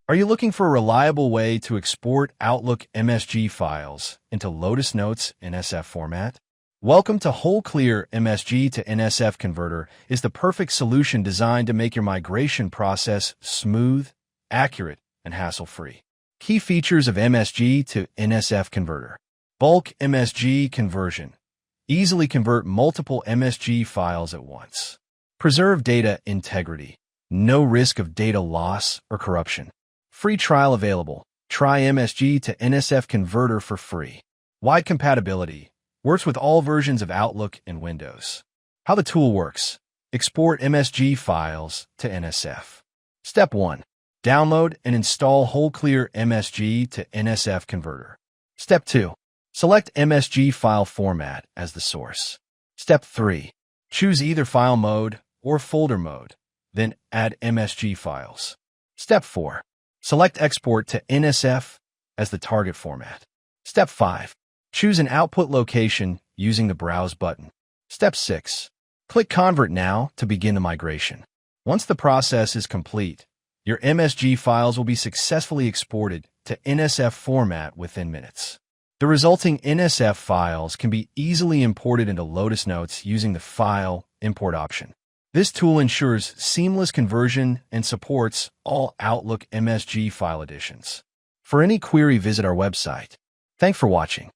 Are you looking for a reliable way to export Outlook MSG files into Lotus Notes NSF format? Welcome to WholeClear MSG to NSF Converter is the perfect solution designed to make your migration process smooth, accurate, and hassle-free. Key features of MSG to NSF Converter. Bulk MSG conversion. Easily convert multiple MSG files at once. Preserve data integrity. No risk of data loss or corruption. Free trial available. Try MSG to NSF Converter for free. Wide compatibility. Works with all versions of Outlook and Windows. How the tool works. Export MSG files to NSF. Step 1. Download and install WholeClear MSG to NSF Converter. Step 2. Select MSG file format as the source. Step 3. Choose either file mode or folder mode, then add MSG files. Step 4. Select Export to NSF as the target format. Step 5. Choose an output location using the Browse button. Step 6. Click Convert Now to begin the migration. Once the process is complete, your MSG files will be successfully exported to NSF format within minutes. The resulting NSF files can be easily imported into Lotus Notes using the File Import option. This tool ensures seamless conversion and supports all Outlook MSG file editions. For any query, visit our website. Thanks for watching.